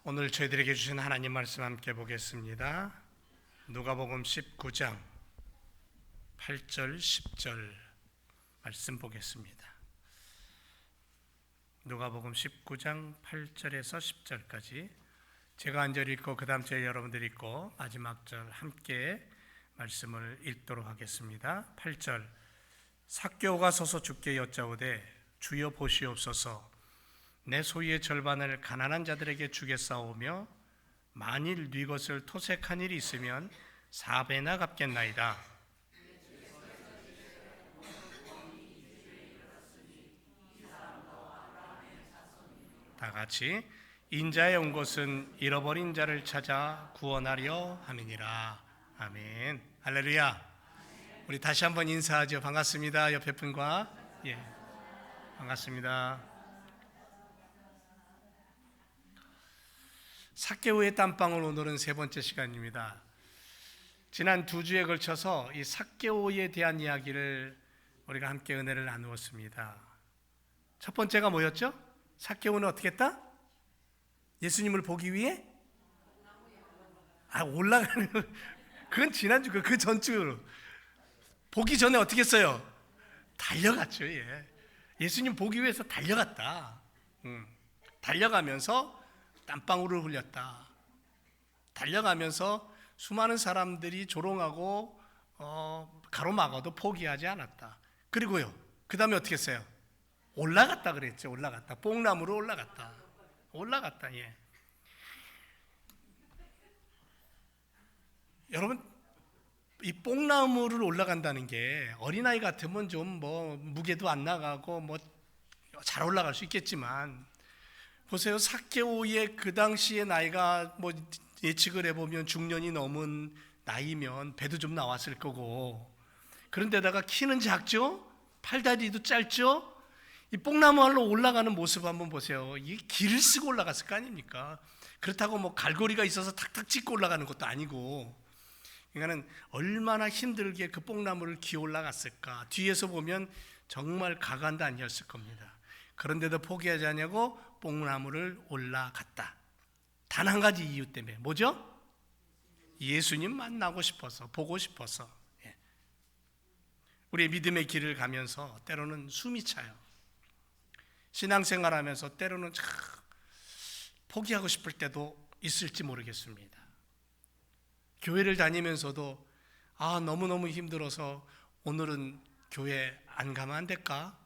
오늘 저희들에게 주신 하나님 말씀 함께 보겠습니다. 누가복음 19장 8절 10절 말씀 보겠습니다. 누가복음 19장 8절에서 10절까지 제가 한 절 읽고 그 다음 절 여러분들이 읽고 마지막 절 함께 말씀을 읽도록 하겠습니다. 8절 삭개오가 서서 주께 여짜오되 주여 보시옵소서 내 소유의 절반을 가난한 자들에게 주겠사오며 만일 네 것을 토색한 일이 있으면 4배나 갚겠나이다. 다 같이 인자에 온 것은 잃어버린 자를 찾아 구원하려 함이니라. 아멘. 할렐루야. 우리 다시 한번 인사하죠. 반갑습니다. 옆에 분과 반갑습니다. 삭개오의 땀방울, 오늘은 세 번째 시간입니다. 지난 2주에 걸쳐서 이 삭개오에 대한 이야기를 우리가 함께 은혜를 나누었습니다. 첫 번째가 뭐였죠? 삭개오는 어떻게 했다? 예수님을 보기 위해 올라가는 그건 지난주 그 전주 보기 전에 어떻게 했어요? 달려갔죠. 예수님 보기 위해서 달려갔다. 달려가면서 땀방울을 흘렸다. 달려가면서 수많은 사람들이 조롱하고 가로막아도 포기하지 않았다. 그리고요, 그 다음에 어떻게 했어요? 올라갔다 그랬죠. 올라갔다. 뽕나무로 올라갔다. 여러분, 이 뽕나무를 올라간다는 게 어린아이 같으면 좀 무게도 안 나가고 잘 올라갈 수 있겠지만, 보세요. 삭개오의 그 당시의 나이가 예측을 해보면 중년이 넘은 나이면 배도 좀 나왔을 거고, 그런데다가 키는 작죠? 팔다리도 짧죠? 이 뽕나무로 올라가는 모습 한번 보세요. 이 길을 쓰고 올라갔을 거 아닙니까? 그렇다고 갈고리가 있어서 탁탁 찍고 올라가는 것도 아니고, 그러니까는 얼마나 힘들게 그 뽕나무를 기어 올라갔을까. 뒤에서 보면 정말 가관도 아니었을 겁니다. 그런데도 포기하지 않냐고 뽕나무를 올라갔다. 단 한 가지 이유 때문에. 뭐죠? 예수님 만나고 싶어서, 보고 싶어서. 우리의 믿음의 길을 가면서 때로는 숨이 차요. 신앙생활하면서 때로는 포기하고 싶을 때도 있을지 모르겠습니다. 교회를 다니면서도 너무너무 힘들어서 오늘은 교회 안 가면 안 될까?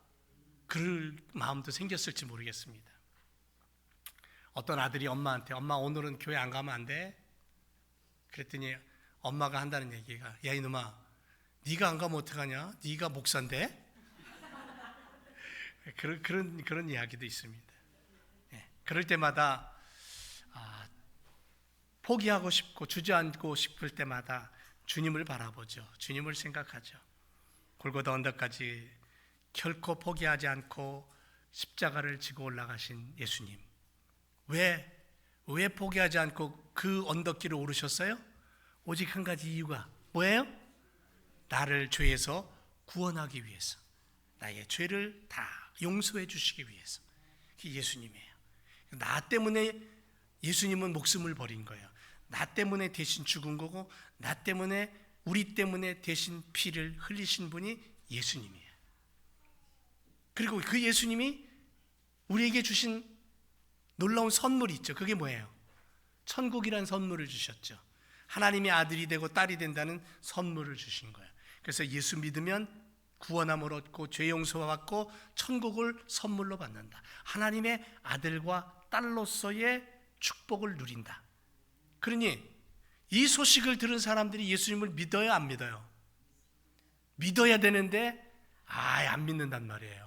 그럴 마음도 생겼을지 모르겠습니다. 어떤 아들이 엄마한테 엄마 오늘은 교회 안 가면 안 돼? 그랬더니 엄마가 한다는 얘기가 야 이놈아 네가 안 가면 어떡하냐? 네가 목사인데? 그런 이야기도 있습니다. 그럴 때마다 포기하고 싶고 주저앉고 싶을 때마다 주님을 바라보죠. 주님을 생각하죠. 골고다 언덕까지 결코 포기하지 않고 십자가를 지고 올라가신 예수님. 왜 포기하지 않고 그 언덕길을 오르셨어요? 오직 한 가지 이유가 뭐예요? 나를 죄에서 구원하기 위해서. 나의 죄를 다 용서해 주시기 위해서. 그게 예수님이에요. 나 때문에 예수님은 목숨을 버린 거예요. 나 때문에 대신 죽은 거고, 나 때문에, 우리 때문에 대신 피를 흘리신 분이 예수님이에요. 그리고 그 예수님이 우리에게 주신 놀라운 선물이 있죠. 그게 뭐예요? 천국이란 선물을 주셨죠. 하나님의 아들이 되고 딸이 된다는 선물을 주신 거예요. 그래서 예수 믿으면 구원함을 얻고 죄 용서받고 천국을 선물로 받는다. 하나님의 아들과 딸로서의 축복을 누린다. 그러니 이 소식을 들은 사람들이 예수님을 믿어요, 안 믿어요? 믿어야 되는데 안 믿는단 말이에요.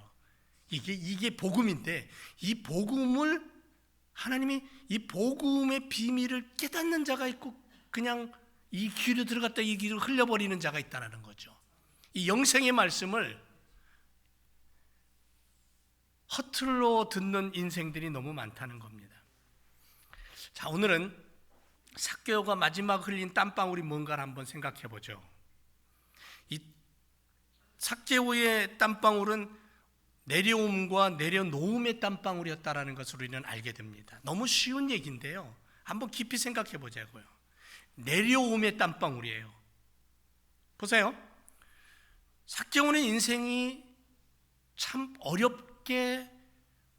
이게 복음인데, 이 복음을 하나님이 이 복음의 비밀을 깨닫는 자가 있고 그냥 이 귀로 들어갔다 이 귀로 흘려버리는 자가 있다는 거죠. 이 영생의 말씀을 허틀로 듣는 인생들이 너무 많다는 겁니다. 자, 오늘은 삭개오가 마지막 흘린 땀방울이 뭔가를 한번 생각해 보죠. 이 삭개오의 땀방울은 내려옴과 내려놓음의 땀방울이었다라는 것을 우리는 알게 됩니다. 너무 쉬운 얘기인데요, 한번 깊이 생각해 보자고요. 내려옴의 땀방울이에요. 보세요. 삭개오는 인생이 참 어렵게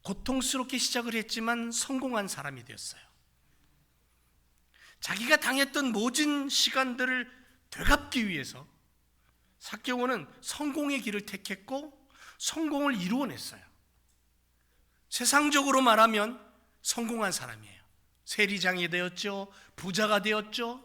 고통스럽게 시작을 했지만 성공한 사람이 되었어요. 자기가 당했던 모진 시간들을 되갚기 위해서 삭개오는 성공의 길을 택했고 성공을 이루어냈어요. 세상적으로 말하면 성공한 사람이에요. 세리장이 되었죠. 부자가 되었죠.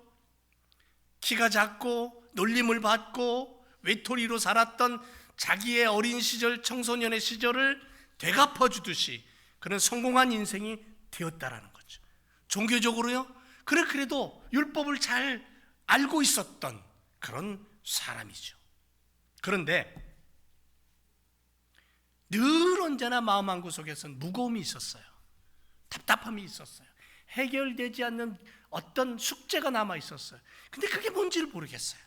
키가 작고 놀림을 받고 외톨이로 살았던 자기의 어린 시절, 청소년의 시절을 되갚아주듯이 그런 성공한 인생이 되었다라는 거죠. 종교적으로요, 그래도 율법을 잘 알고 있었던 그런 사람이죠. 그런데 늘 언제나 마음 한구석에서는 무거움이 있었어요. 답답함이 있었어요. 해결되지 않는 어떤 숙제가 남아 있었어요. 근데 그게 뭔지를 모르겠어요.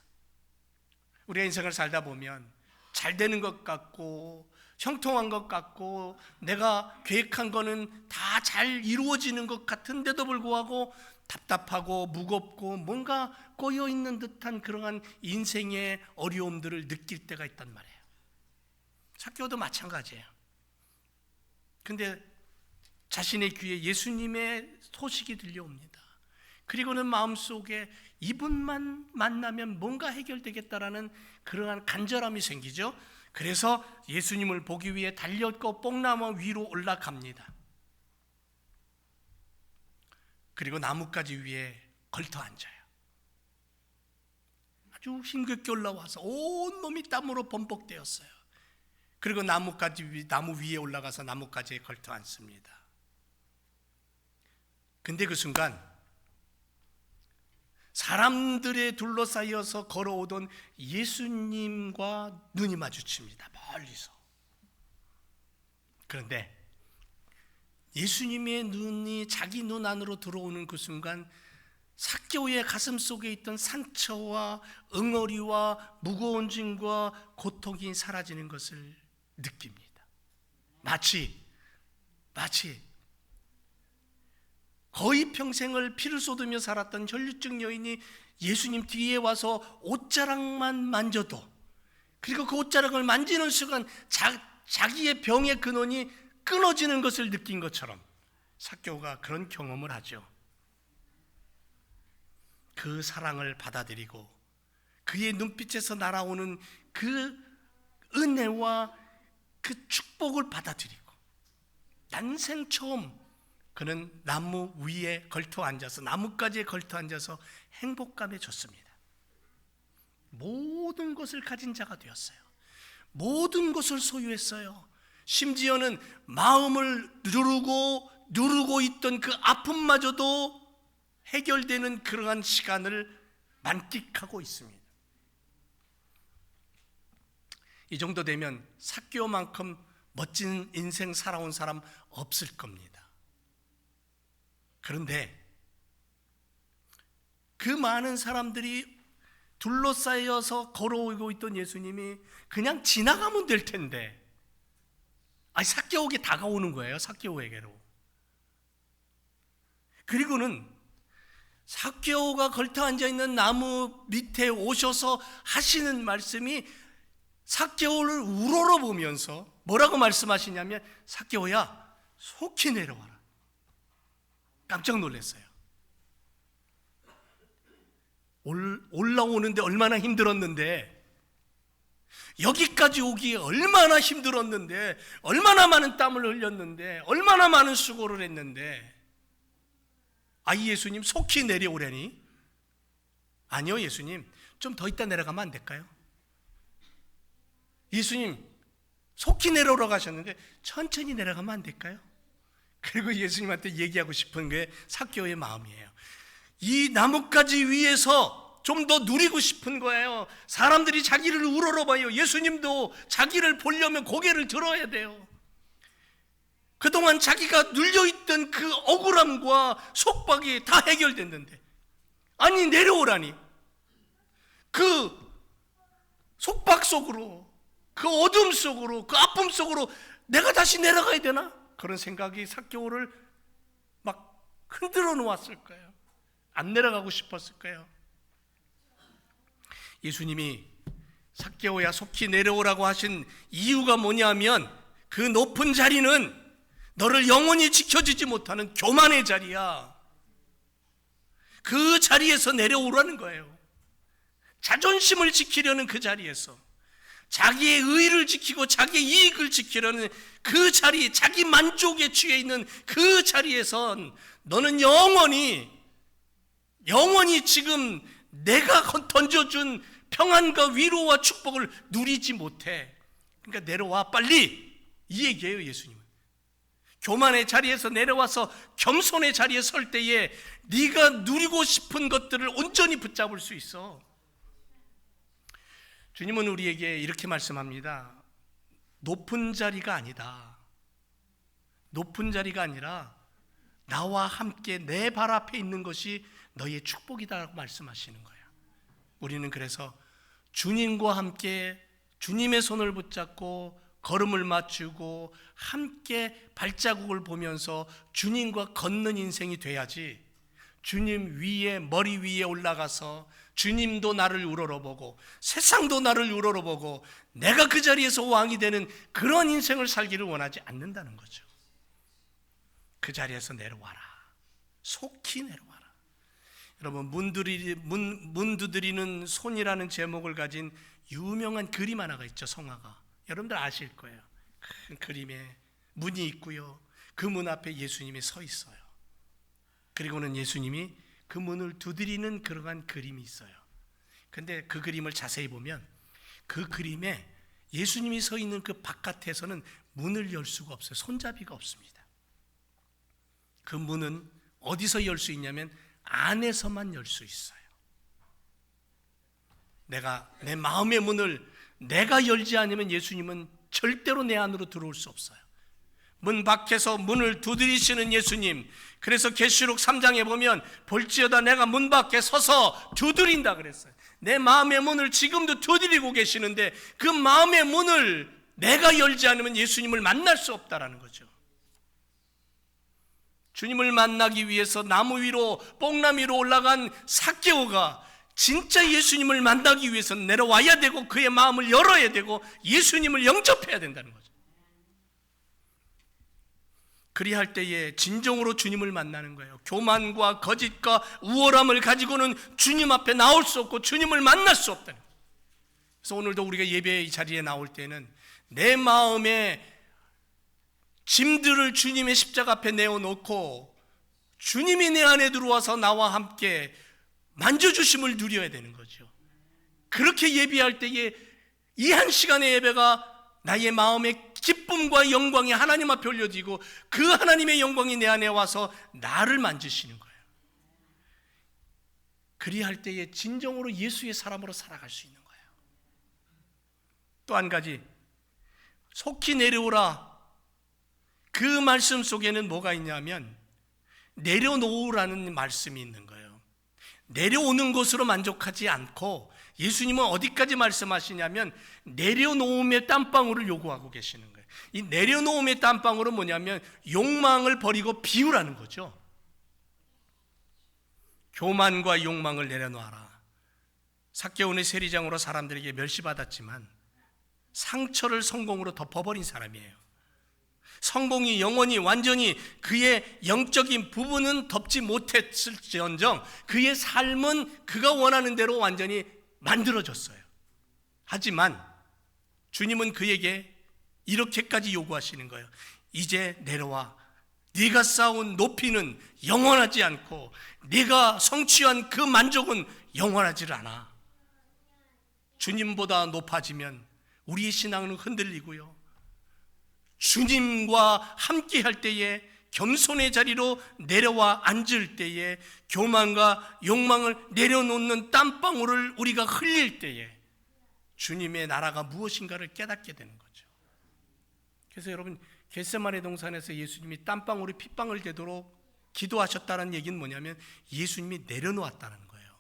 우리가 인생을 살다 보면 잘 되는 것 같고 형통한 것 같고 내가 계획한 거는 다 잘 이루어지는 것 같은데도 불구하고 답답하고 무겁고 뭔가 꼬여있는 듯한 그러한 인생의 어려움들을 느낄 때가 있단 말이에요. 삭개오도 마찬가지예요. 근데 자신의 귀에 예수님의 소식이 들려옵니다. 그리고는 마음속에 이분만 만나면 뭔가 해결되겠다라는 그러한 간절함이 생기죠. 그래서 예수님을 보기 위해 달렸고 뽕나무 위로 올라갑니다. 그리고 나뭇가지 위에 걸터 앉아요. 아주 힘겹게 올라와서 온몸이 땀으로 범벅되었어요. 그리고 나무 위에 올라가서 나뭇가지에 걸터 앉습니다. 근데 그 순간 사람들에 둘러싸여서 걸어오던 예수님과 눈이 마주칩니다. 멀리서. 그런데 예수님의 눈이 자기 눈 안으로 들어오는 그 순간 삭개오의 가슴 속에 있던 상처와 응어리와 무거운 짐과 고통이 사라지는 것을 느낍니다. 마치 거의 평생을 피를 쏟으며 살았던 혈류증 여인이 예수님 뒤에 와서 옷자락만 만져도, 그리고 그 옷자락을 만지는 순간 자기의 병의 근원이 끊어지는 것을 느낀 것처럼 삭개오가 그런 경험을 하죠. 그 사랑을 받아들이고 그의 눈빛에서 날아오는 그 은혜와 그 축복을 받아들이고 난생 처음 그는 나무 위에 걸터 앉아서, 나뭇가지에 걸터 앉아서 행복감에 졌습니다. 모든 것을 가진 자가 되었어요. 모든 것을 소유했어요. 심지어는 마음을 누르고 있던 그 아픔마저도 해결되는 그러한 시간을 만끽하고 있습니다. 이 정도 되면 삭개오만큼 멋진 인생 살아온 사람 없을 겁니다. 그런데 그 많은 사람들이 둘러싸여서 걸어오고 있던 예수님이 그냥 지나가면 될 텐데, 삭개오에게 다가오는 거예요. 삭개오에게로. 그리고는 삭개오가 걸터 앉아있는 나무 밑에 오셔서 하시는 말씀이 삭개오를 우러러보면서 뭐라고 말씀하시냐면, 삭개오야, 속히 내려와라. 깜짝 놀랐어요. 올라오는데 얼마나 힘들었는데, 여기까지 오기에 얼마나 힘들었는데, 얼마나 많은 땀을 흘렸는데, 얼마나 많은 수고를 했는데, 예수님 속히 내려오려니? 아니요, 예수님 좀 더 있다 내려가면 안 될까요? 예수님 속히 내려오라고 하셨는데 천천히 내려가면 안 될까요? 그리고 예수님한테 얘기하고 싶은 게 삭개오의 마음이에요. 이 나뭇가지 위에서 좀 더 누리고 싶은 거예요. 사람들이 자기를 우러러봐요. 예수님도 자기를 보려면 고개를 들어야 돼요. 그동안 자기가 눌려있던 그 억울함과 속박이 다 해결됐는데, 아니 내려오라니. 그 속박 속으로, 그 어둠 속으로, 그 아픔 속으로 내가 다시 내려가야 되나? 그런 생각이 삭개오를 막 흔들어 놓았을 거예요. 안 내려가고 싶었을 거예요. 예수님이 삭개오야 속히 내려오라고 하신 이유가 뭐냐면 그 높은 자리는 너를 영원히 지켜주지 못하는 교만의 자리야. 그 자리에서 내려오라는 거예요. 자존심을 지키려는 그 자리에서, 자기의 의를 지키고 자기의 이익을 지키려는 그 자리, 자기 만족에 취해 있는 그 자리에선 너는 영원히 지금 내가 던져준 평안과 위로와 축복을 누리지 못해. 그러니까 내려와 빨리, 이 얘기예요. 예수님은 교만의 자리에서 내려와서 겸손의 자리에 설 때에 네가 누리고 싶은 것들을 온전히 붙잡을 수 있어. 주님은 우리에게 이렇게 말씀합니다. 높은 자리가 아니다. 높은 자리가 아니라 나와 함께 내 발 앞에 있는 것이 너의 축복이다라고 말씀하시는 거예요. 우리는 그래서 주님과 함께 주님의 손을 붙잡고 걸음을 맞추고 함께 발자국을 보면서 주님과 걷는 인생이 돼야지, 주님 위에, 머리 위에 올라가서 주님도 나를 우러러보고 세상도 나를 우러러보고 내가 그 자리에서 왕이 되는 그런 인생을 살기를 원하지 않는다는 거죠. 그 자리에서 내려와라. 속히 내려와라. 여러분, 문 두드리는 손이라는 제목을 가진 유명한 그림 하나가 있죠. 성화가. 여러분들 아실 거예요. 큰 그림에 문이 있고요. 그 문 앞에 예수님이 서 있어요. 그리고는 예수님이 그 문을 두드리는 그러한 그림이 있어요. 근데 그 그림을 자세히 보면 그 그림에 예수님이 서 있는 그 바깥에서는 문을 열 수가 없어요. 손잡이가 없습니다. 그 문은 어디서 열 수 있냐면 안에서만 열 수 있어요. 내 마음의 문을 내가 열지 않으면 예수님은 절대로 내 안으로 들어올 수 없어요. 문 밖에서 문을 두드리시는 예수님. 그래서 계시록 3장에 보면 볼지어다 내가 문 밖에 서서 두드린다 그랬어요. 내 마음의 문을 지금도 두드리고 계시는데 그 마음의 문을 내가 열지 않으면 예수님을 만날 수 없다라는 거죠. 주님을 만나기 위해서 나무 위로, 뽕나무 위로 올라간 삭개오가 진짜 예수님을 만나기 위해서 내려와야 되고 그의 마음을 열어야 되고 예수님을 영접해야 된다는 거죠. 그리할 때에 진정으로 주님을 만나는 거예요. 교만과 거짓과 우월함을 가지고는 주님 앞에 나올 수 없고 주님을 만날 수 없다는 거예요. 그래서 오늘도 우리가 예배의 자리에 나올 때는 내 마음에 짐들을 주님의 십자가 앞에 내어놓고 주님이 내 안에 들어와서 나와 함께 만져주심을 누려야 되는 거죠. 그렇게 예배할 때에 이 한 시간의 예배가 나의 마음의 기쁨과 영광이 하나님 앞에 올려지고 그 하나님의 영광이 내 안에 와서 나를 만지시는 거예요. 그리할 때에 진정으로 예수의 사람으로 살아갈 수 있는 거예요. 또 한 가지, 속히 내려오라. 그 말씀 속에는 뭐가 있냐면 내려놓으라는 말씀이 있는 거예요. 내려오는 것으로 만족하지 않고 예수님은 어디까지 말씀하시냐면 내려놓음의 땀방울을 요구하고 계시는 거예요. 이 내려놓음의 땀방울은 뭐냐면 욕망을 버리고 비우라는 거죠. 교만과 욕망을 내려놓아라. 삭개오는 세리장으로 사람들에게 멸시받았지만 상처를 성공으로 덮어버린 사람이에요. 성공이 영원히 완전히 그의 영적인 부분은 덮지 못했을지언정 그의 삶은 그가 원하는 대로 완전히 만들어졌어요. 하지만 주님은 그에게 이렇게까지 요구하시는 거예요. 이제 내려와. 네가 쌓은 높이는 영원하지 않고 네가 성취한 그 만족은 영원하지 않아. 주님보다 높아지면 우리의 신앙은 흔들리고요. 주님과 함께 할 때에 겸손의 자리로 내려와 앉을 때에 교만과 욕망을 내려놓는 땀방울을 우리가 흘릴 때에 주님의 나라가 무엇인가를 깨닫게 되는 거죠. 그래서 여러분, 겟세마네 동산에서 예수님이 땀방울이 핏방울 되도록 기도하셨다는 얘기는 뭐냐면 예수님이 내려놓았다는 거예요.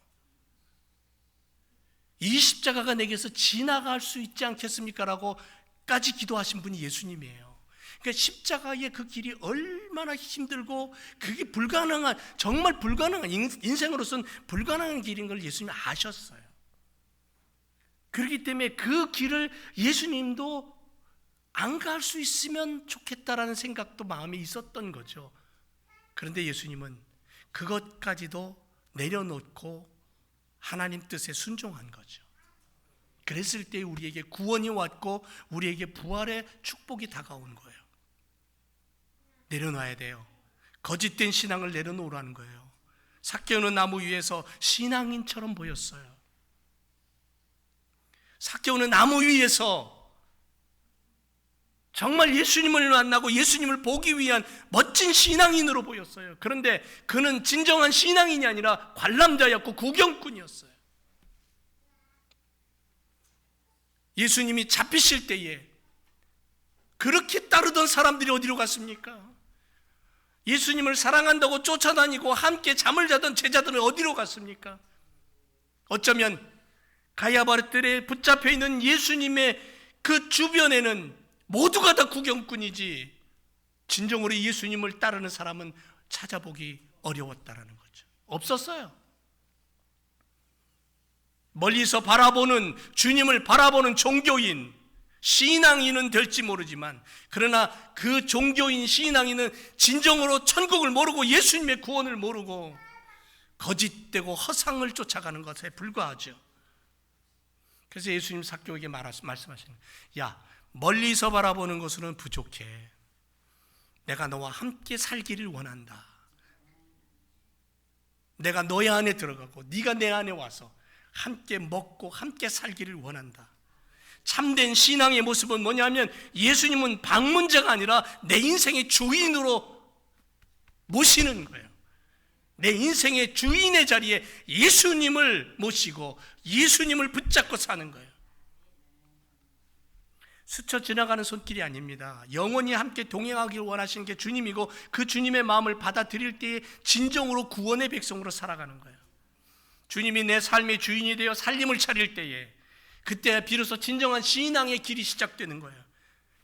이 십자가가 내게서 지나갈 수 있지 않겠습니까? 라고 까지 기도하신 분이 예수님이에요. 그러니까 십자가의 그 길이 얼마나 힘들고 그게 불가능한, 정말 불가능한, 인생으로서는 불가능한 길인 걸 예수님이 아셨어요. 그렇기 때문에 그 길을 예수님도 안 갈 수 있으면 좋겠다라는 생각도 마음에 있었던 거죠. 그런데 예수님은 그것까지도 내려놓고 하나님 뜻에 순종한 거죠. 그랬을 때 우리에게 구원이 왔고 우리에게 부활의 축복이 다가온 거예요. 내려놔야 돼요. 거짓된 신앙을 내려놓으라는 거예요. 삭개오는 나무 위에서 신앙인처럼 보였어요. 삭개오는 나무 위에서 정말 예수님을 만나고 예수님을 보기 위한 멋진 신앙인으로 보였어요. 그런데 그는 진정한 신앙인이 아니라 관람자였고 구경꾼이었어요. 예수님이 잡히실 때에 그렇게 따르던 사람들이 어디로 갔습니까? 예수님을 사랑한다고 쫓아다니고 함께 잠을 자던 제자들은 어디로 갔습니까? 어쩌면 가야바르들에 붙잡혀 있는 예수님의 그 주변에는 모두가 다 구경꾼이지 진정으로 예수님을 따르는 사람은 찾아보기 어려웠다라는 거죠. 없었어요. 멀리서 바라보는, 주님을 바라보는 종교인, 신앙인은 될지 모르지만, 그러나 그 종교인, 신앙인은 진정으로 천국을 모르고 예수님의 구원을 모르고 거짓되고 허상을 쫓아가는 것에 불과하죠. 그래서 예수님 삭개오에게 말씀하시는, 야, 멀리서 바라보는 것으로는 부족해. 내가 너와 함께 살기를 원한다. 내가 너의 안에 들어가고 네가 내 안에 와서 함께 먹고 함께 살기를 원한다. 참된 신앙의 모습은 뭐냐면 예수님은 방문자가 아니라 내 인생의 주인으로 모시는 거예요. 내 인생의 주인의 자리에 예수님을 모시고 예수님을 붙잡고 사는 거예요. 스쳐 지나가는 손길이 아닙니다. 영원히 함께 동행하기를 원하시는 게 주님이고 그 주님의 마음을 받아들일 때에 진정으로 구원의 백성으로 살아가는 거예요. 주님이 내 삶의 주인이 되어 살림을 차릴 때에 그때 비로소 진정한 신앙의 길이 시작되는 거예요.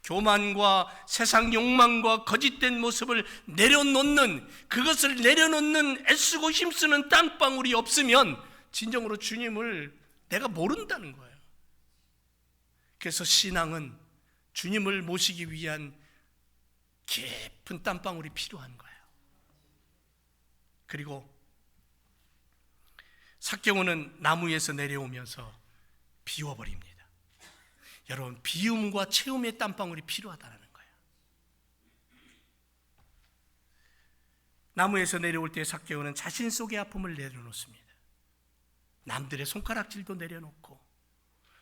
교만과 세상 욕망과 거짓된 모습을 내려놓는, 그것을 내려놓는 애쓰고 힘쓰는 땀방울이 없으면 진정으로 주님을 내가 모른다는 거예요. 그래서 신앙은 주님을 모시기 위한 깊은 땀방울이 필요한 거예요. 그리고 삭개오는 나무에서 내려오면서 비워버립니다. 여러분, 비움과 채움의 땀방울이 필요하다는 거예요. 나무에서 내려올 때 삭개오는 자신 속의 아픔을 내려놓습니다. 남들의 손가락질도 내려놓고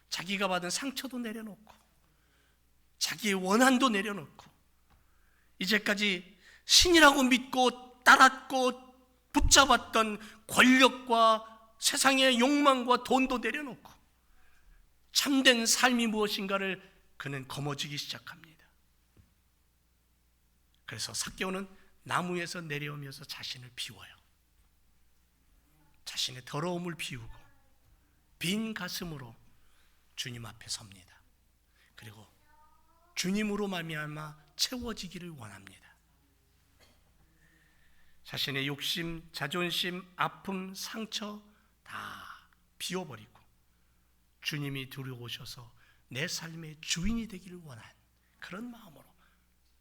자기가 받은 상처도 내려놓고 자기의 원한도 내려놓고 이제까지 신이라고 믿고 따랐고 붙잡았던 권력과 세상의 욕망과 돈도 내려놓고 참된 삶이 무엇인가를 그는 거머쥐기 시작합니다. 그래서 삭개오는 나무에서 내려오면서 자신을 비워요. 자신의 더러움을 비우고 빈 가슴으로 주님 앞에 섭니다. 그리고 주님으로 말미암아 채워지기를 원합니다. 자신의 욕심, 자존심, 아픔, 상처 다 비워버리고 주님이 들어오셔서 내 삶의 주인이 되기를 원한 그런 마음으로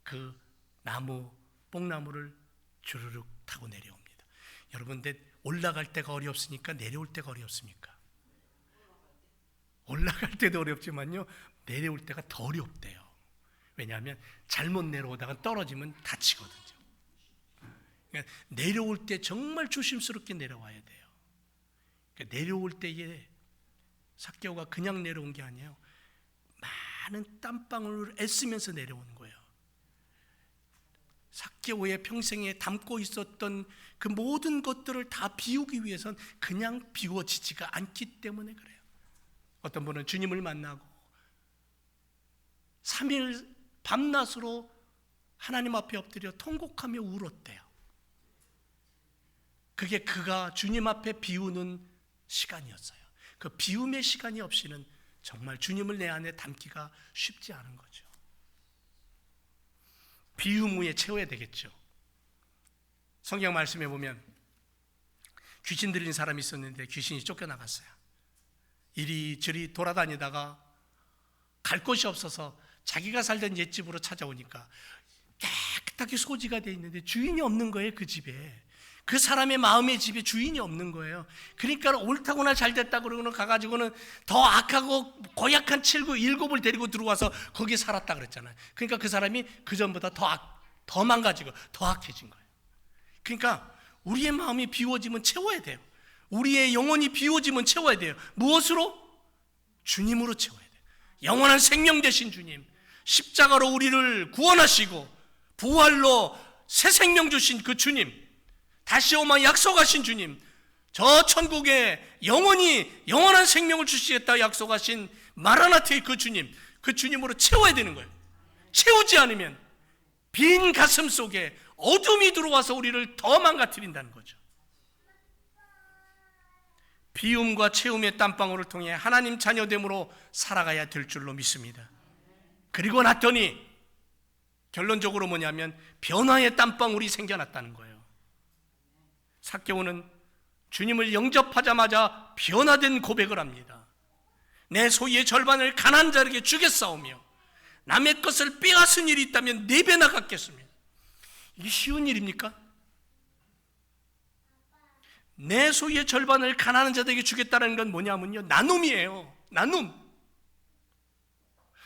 그 나무, 뽕나무를 주르륵 타고 내려옵니다. 여러분, 근데 올라갈 때가 어렵습니까? 내려올 때가 어렵습니까? 올라갈 때도 어렵지만요, 내려올 때가 더 어렵대요. 왜냐하면 잘못 내려오다가 떨어지면 다치거든요. 그러니까 내려올 때 정말 조심스럽게 내려와야 돼요. 그러니까 내려올 때에 삭개오가 그냥 내려온 게 아니에요. 많은 땀방울을 애쓰면서 내려오는 거예요. 삭개오의 평생에 담고 있었던 그 모든 것들을 다 비우기 위해선 그냥 비워지지가 않기 때문에 그래요. 어떤 분은 주님을 만나고 3일 밤낮으로 하나님 앞에 엎드려 통곡하며 울었대요. 그게 그가 주님 앞에 비우는 시간이었어요. 그 비움의 시간이 없이는 정말 주님을 내 안에 담기가 쉽지 않은 거죠. 비움 후에 채워야 되겠죠. 성경 말씀에 보면 귀신 들린 사람이 있었는데 귀신이 쫓겨나갔어요. 이리저리 돌아다니다가 갈 곳이 없어서 자기가 살던 옛집으로 찾아오니까 깨끗하게 소지가 돼 있는데 주인이 없는 거예요. 그 집에, 그 사람의 마음의 집에 주인이 없는 거예요. 그러니까 옳다거나 잘됐다 그러고는 가가지고는 더 악하고 고약한 7을 데리고 들어와서 거기에 살았다 그랬잖아요. 그러니까 그 사람이 그 전보다 더 망가지고 더 악해진 거예요. 그러니까 우리의 마음이 비워지면 채워야 돼요. 우리의 영혼이 비워지면 채워야 돼요. 무엇으로? 주님으로 채워야 돼요. 영원한 생명 되신 주님, 십자가로 우리를 구원하시고 부활로 새 생명 주신 그 주님, 다시 오마 약속하신 주님, 저 천국에 영원한 생명을 주시겠다 약속하신 마라나트의 그 주님, 그 주님으로 채워야 되는 거예요. 채우지 않으면 빈 가슴 속에 어둠이 들어와서 우리를 더 망가뜨린다는 거죠. 비움과 채움의 땀방울을 통해 하나님 자녀됨으로 살아가야 될 줄로 믿습니다. 그리고 났더니 결론적으로 뭐냐면 변화의 땀방울이 생겨났다는 거예요. 삭개오는 주님을 영접하자마자 변화된 고백을 합니다. 내 소유의 절반을 가난한 자에게 주겠사오며 남의 것을 빼앗은 일이 있다면 4배나 갚겠습니다. 이게 쉬운 일입니까? 내 소유의 절반을 가난한 자들에게 주겠다는 건 뭐냐면요, 나눔이에요. 나눔.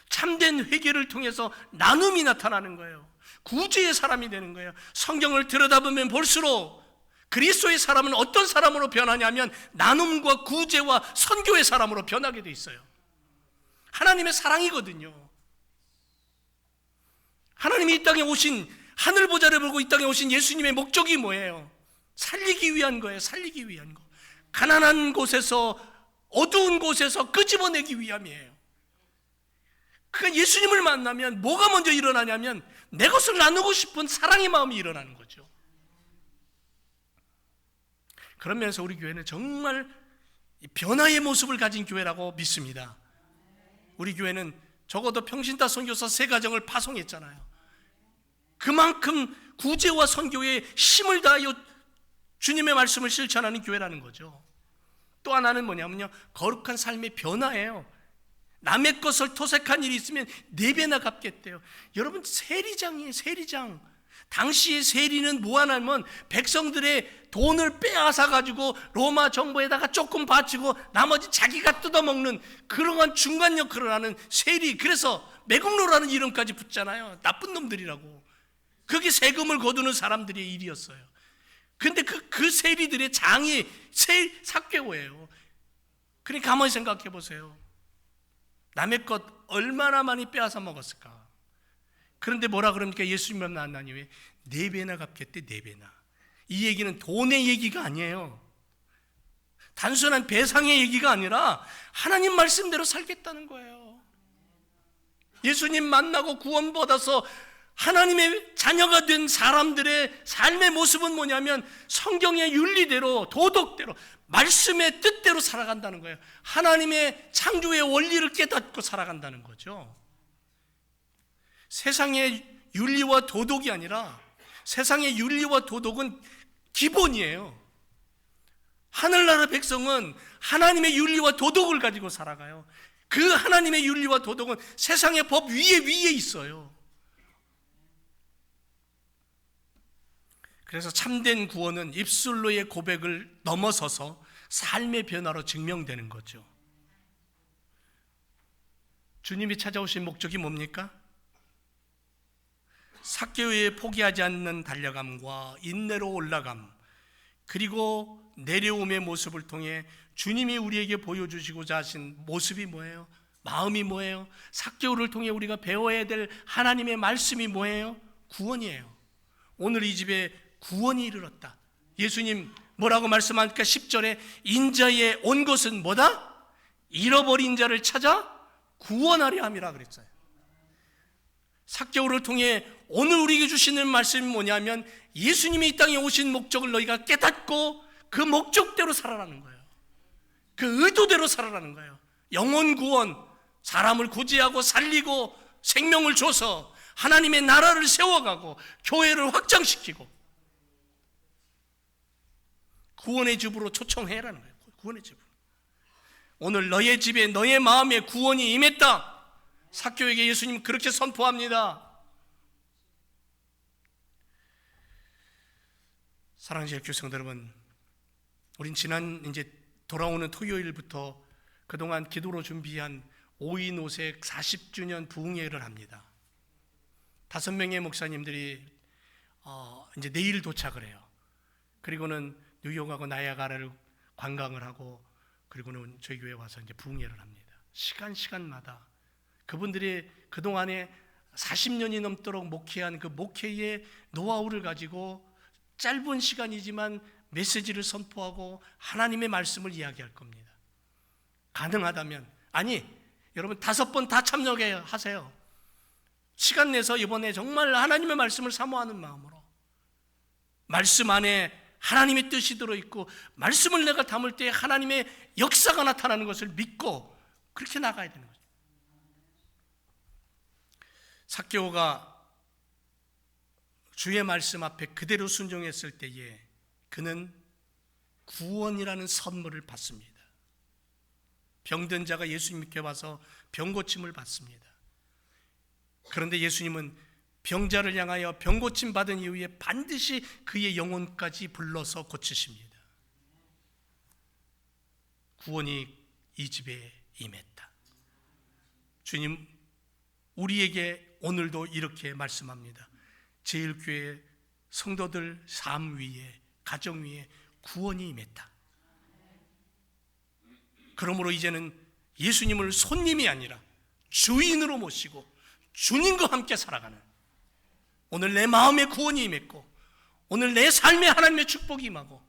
참된 회개를 통해서 나눔이 나타나는 거예요. 구제의 사람이 되는 거예요. 성경을 들여다보면 볼수록 그리스도의 사람은 어떤 사람으로 변하냐면 나눔과 구제와 선교의 사람으로 변하게 돼 있어요. 하나님의 사랑이거든요. 하나님이 이 땅에 오신, 하늘 보좌를 보고 이 땅에 오신 예수님의 목적이 뭐예요? 살리기 위한 거예요. 살리기 위한 거. 가난한 곳에서, 어두운 곳에서 끄집어내기 위함이에요. 그러니까 예수님을 만나면 뭐가 먼저 일어나냐면 내 것을 나누고 싶은 사랑의 마음이 일어나는 거죠. 그런 면에서 우리 교회는 정말 변화의 모습을 가진 교회라고 믿습니다. 우리 교회는 적어도 평신도 선교사 3가정을 파송했잖아요. 그만큼 구제와 선교에 힘을 다하여 주님의 말씀을 실천하는 교회라는 거죠. 또 하나는 뭐냐면요, 거룩한 삶의 변화예요. 남의 것을 토색한 일이 있으면 4배나 갚겠대요. 여러분, 세리장이에요. 세리장. 당시의 세리는 뭐하냐면 백성들의 돈을 빼앗아 가지고 로마 정부에다가 조금 바치고 나머지 자기가 뜯어먹는 그러한 중간 역할을 하는 세리. 그래서 매국노라는 이름까지 붙잖아요. 나쁜 놈들이라고. 그게 세금을 거두는 사람들의 일이었어요. 근데 그 세리들의 장이 삭개오예요. 그러니까 가만히 생각해 보세요. 남의 것 얼마나 많이 빼앗아 먹었을까. 그런데 뭐라 그럽니까? 예수님만 만나니 왜 4배나 갚겠대. 4배나. 이 얘기는 돈의 얘기가 아니에요. 단순한 배상의 얘기가 아니라 하나님 말씀대로 살겠다는 거예요. 예수님 만나고 구원받아서 하나님의 자녀가 된 사람들의 삶의 모습은 뭐냐면 성경의 윤리대로, 도덕대로, 말씀의 뜻대로 살아간다는 거예요. 하나님의 창조의 원리를 깨닫고 살아간다는 거죠. 세상의 윤리와 도덕이 아니라 세상의 윤리와 도덕은 기본이에요. 하늘나라 백성은 하나님의 윤리와 도덕을 가지고 살아가요. 그 하나님의 윤리와 도덕은 세상의 법 위에 있어요. 그래서 참된 구원은 입술로의 고백을 넘어서서 삶의 변화로 증명되는 거죠. 주님이 찾아오신 목적이 뭡니까? 삭개오의 포기하지 않는 달려감과 인내로 올라감, 그리고 내려옴의 모습을 통해 주님이 우리에게 보여주시고자 하신 모습이 뭐예요? 마음이 뭐예요? 삭개오를 통해 우리가 배워야 될 하나님의 말씀이 뭐예요? 구원이에요. 오늘 이 집에 구원이 이르렀다. 예수님 뭐라고 말씀하니까 10절에 인자에 온 것은 뭐다? 잃어버린 자를 찾아 구원하려 함이라 그랬어요. 삭개오를 통해 오늘 우리에게 주시는 말씀이 뭐냐면 예수님이 이 땅에 오신 목적을 너희가 깨닫고 그 목적대로 살아가는 거예요. 그 의도대로 살아가는 거예요. 영혼 구원, 사람을 구제하고 살리고 생명을 줘서 하나님의 나라를 세워가고 교회를 확장시키고 구원의 집으로 초청해라는 거예요. 구원의 집으로. 오늘 너의 집에 너의 마음에 구원이 임했다. 삭개오에게 예수님 그렇게 선포합니다. 사랑하는 제일교회 여러분, 우린 지난 이제 돌아오는 토요일부터 그동안 기도로 준비한 오이노색 40주년 부흥회를 합니다. 5명의 목사님들이 이제 내일 도착을 해요. 그리고는 뉴욕하고 나이아가라를 관광을 하고 그리고는 저희 교회에 와서 이제 부흥회를 합니다. 시간마다 그분들이 그동안에 40년이 넘도록 목회한 그 목회의 노하우를 가지고 짧은 시간이지만 메시지를 선포하고 하나님의 말씀을 이야기할 겁니다. 가능하다면, 아니 여러분 5번 다 참여하세요. 시간 내서 이번에 정말 하나님의 말씀을 사모하는 마음으로, 말씀 안에 하나님의 뜻이 들어있고 말씀을 내가 담을 때 하나님의 역사가 나타나는 것을 믿고 그렇게 나가야 되는 거죠. 삭개오가 주의 말씀 앞에 그대로 순종했을 때에 그는 구원이라는 선물을 받습니다. 병든 자가 예수님께 와서 병고침을 받습니다. 그런데 예수님은 병자를 향하여 병고침 받은 이후에 반드시 그의 영혼까지 불러서 고치십니다. 구원이 이 집에 임했다. 주님 우리에게 오늘도 이렇게 말씀합니다. 제일교회 성도들 삶 위에, 가정 위에 구원이 임했다. 그러므로 이제는 예수님을 손님이 아니라 주인으로 모시고 주님과 함께 살아가는, 오늘 내 마음에 구원이 임했고 오늘 내 삶에 하나님의 축복이 임하고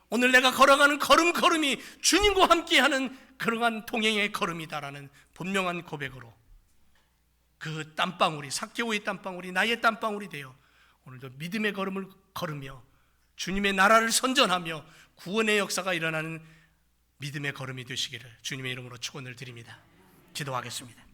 오늘 내가 걸어가는 걸음걸음이 주님과 함께하는 그러한 동행의 걸음이다라는 분명한 고백으로 그 땀방울이, 삭개오의 땀방울이 나의 땀방울이 되어 오늘도 믿음의 걸음을 걸으며 주님의 나라를 선전하며 구원의 역사가 일어나는 믿음의 걸음이 되시기를 주님의 이름으로 축원을 드립니다. 기도하겠습니다.